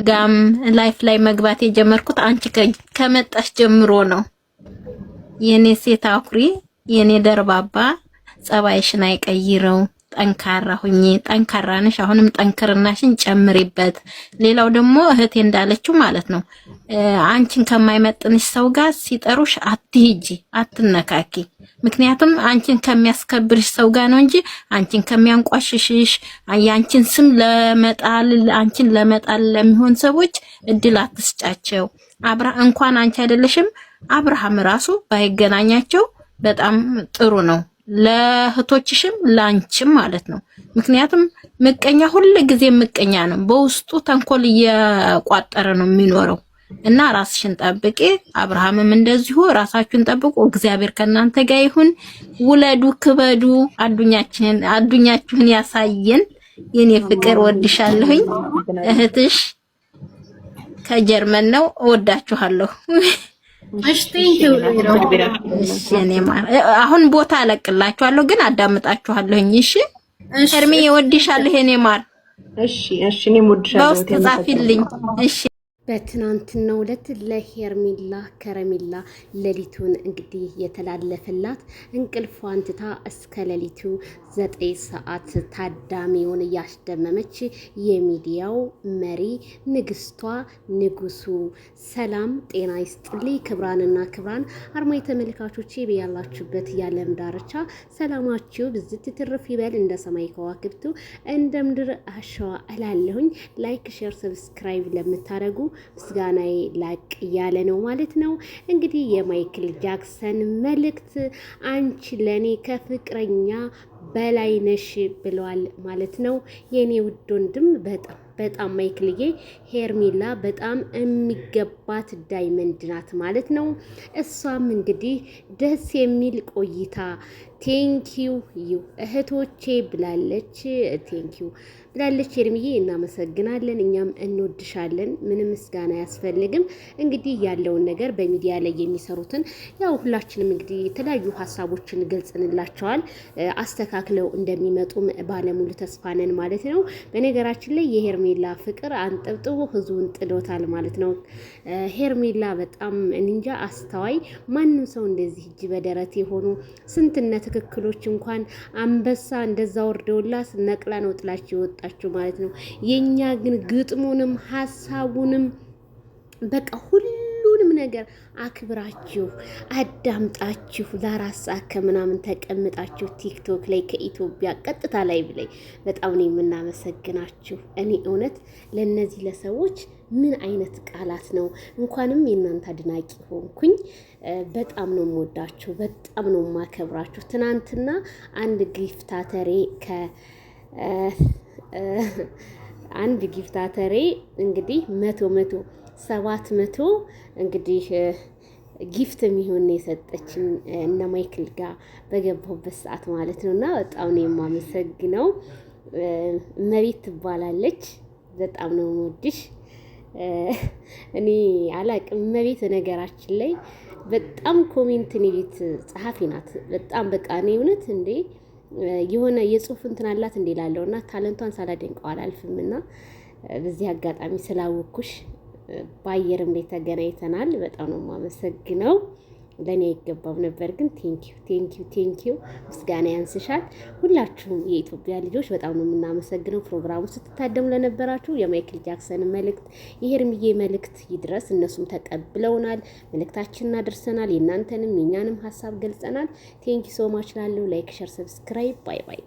ጋም ላይፍ ላይ መግባት የጀመርኩት አንቺ ከመጣሽ ጀምሮ ነው። የኔ ሴት አኩሪ፣ የኔ ደርባባ፣ ጸባይሽን አይቀይረው። ጠንካራ ሁኚ። ጠንካራ ነሽ። አሁንም ጠንክርናሽን ጨምሪበት። ሌላው ደግሞ እህቴ እንዳለችው ማለት ነው አንቺን ከማይመጥንሽ ሰው ጋር ሲጠሩሽ አትሂጂ፣ አትነካኪ። ምክንያቱም አንቺን ከሚያስከብርሽ ሰው ጋር ነው እንጂ አንቺን ከሚያንቋሽሽሽ ያንቺን ስም ለመጣል አንቺን ለመጣል ለሚሆን ሰዎች እድል አትስጫቸው። እንኳን አንቺ አይደለሽም አብርሃም ራሱ ባይገናኛቸው በጣም ጥሩ ነው። ለህቶችሽም ላንቺም ማለት ነው። ምክንያቱም ምቀኛ ሁሉ ጊዜ ምቀኛ ነው። በውስጡ ተንኮል እየቋጠረ ነው የሚኖረው እና ራስሽን ጠብቂ። አብርሃምም እንደዚሁ ራሳችሁን ጠብቁ። እግዚአብሔር ከናንተ ጋር ይሁን። ውለዱ፣ ክበዱ። አዱኛችሁን ያሳየን። የኔ ፍቅር ወድሻለሁኝ። እህትሽ ከጀርመን ነው። እወዳችኋለሁ። እሺ ቴንኪው። አሁን ቦታ አለቅላችኋለሁ ግን አዳምጣችኋለሁኝ። እሺ ሄርሚ እወድሻለሁ የኔ ማር። እሺ እኔም እወድሻለሁ። በውስጥ ጻፊልኝ። እሺ በትናንትናው ዕለት ለሄርሜላ ከረሜላ ሌሊቱን እንግዲህ የተላለፈላት እንቅልፏን ትታ እስከ ሌሊቱ 9 ሰዓት ታዳሚውን ያስደመመች የሚዲያው መሪ ንግስቷ ንጉሱ። ሰላም ጤና ይስጥልኝ ክብራንና ክብራን አርማይ ተመልካቾቼ በያላችሁበት የዓለም ዳርቻ ሰላማችሁ ብዝት ትርፍ ይበል እንደ ሰማይ ከዋክብቱ እንደ ምድር አሸዋ እላለሁኝ። ላይክ ሼር ሰብስክራይብ ለምታደርጉ ምስጋናዬ ላቅ ያለ ነው ማለት ነው። እንግዲህ የማይክል ጃክሰን መልእክት አንቺ ለኔ ከፍቅረኛ በላይ ነሽ ብለዋል ማለት ነው። የኔ ውድ ወንድም በጣም ማይክልዬ ሄርሜላ በጣም የሚገባት ዳይመንድ ናት ማለት ነው። እሷም እንግዲህ ደስ የሚል ቆይታ ቴንኪው ዩ እህቶቼ ብላለች። ቴንኪው ብላለች ሄርሚዬ፣ እናመሰግናለን። እኛም እንወድሻለን። ምንም ምስጋና አያስፈልግም። እንግዲህ ያለውን ነገር በሚዲያ ላይ የሚሰሩትን ያው ሁላችንም እንግዲህ የተለያዩ ሀሳቦችን ገልጽንላቸዋል። አስተካክለው እንደሚመጡም ባለሙሉ ተስፋ ነን ማለት ነው። በነገራችን ላይ የሄርሜላ ፍቅር አንጠብጥቦ ህዝቡን ጥሎታል ማለት ነው። ሄርሜላ በጣም እንጃ አስተዋይ፣ ማንም ሰው እንደዚህ እጅ በደረት የሆኑ ስንትነ ትክክሎች እንኳን አንበሳ እንደዛ ወርደውላት ነቅላ ነው ጥላቸው የወጣችው ማለት ነው። የኛ ግን ግጥሙንም ሐሳቡንም በቃ ሁሉንም ነገር አክብራችሁ አዳምጣችሁ ለአራት ሰዓት ከምናምን ተቀምጣችሁ ቲክቶክ ላይ ከኢትዮጵያ ቀጥታ ላይ ብላይ በጣም ነው የምናመሰግናችሁ። እኔ እውነት ለነዚህ ለሰዎች ምን አይነት ቃላት ነው? እንኳንም የእናንተ አድናቂ ሆንኩኝ። በጣም ነው የምወዳችሁ፣ በጣም ነው የማከብራችሁ። ትናንትና አንድ ጊፍታተሬ እንግዲህ 700 እንግዲህ ጊፍት የሚሆን የሰጠችኝ እነ ማይክል ጋር በገባሁበት ሰዓት ማለት ነውና በጣም ነው የማመሰግነው። መቤት ትባላለች። በጣም ነው የምወድሽ። እኔ አላቅም መቤት ነገራችን ላይ በጣም ኮሜንት ቤት ጸሐፊ ናት። በጣም በቃ እኔ እውነት እንዴ የሆነ የጽሁፍ እንትን አላት እንዴ ላለውና ታለንቷን ሳላደንቀው አላልፍምና በዚህ አጋጣሚ ስላወኩሽ ባየርም ላይ ተገናኝተናል። በጣም ነው የማመሰግነው። ለኔ አይገባም ነበር ግን ቴንኪው ምስጋና ያንስሻል። ሁላችሁም የኢትዮጵያ ልጆች በጣም ነው የምናመሰግነው። ፕሮግራሙ ስትታደሙ ለነበራችሁ የማይክል ጃክሰን መልእክት የሄርሚዬ መልእክት ይድረስ። እነሱም ተቀብለውናል፣ መልእክታችንን አድርሰናል። የእናንተንም የኛንም ሀሳብ ገልጸናል። ቴንኪው ሶ ማች ላለው ላይክ ሼር ሰብስክራይብ ባይ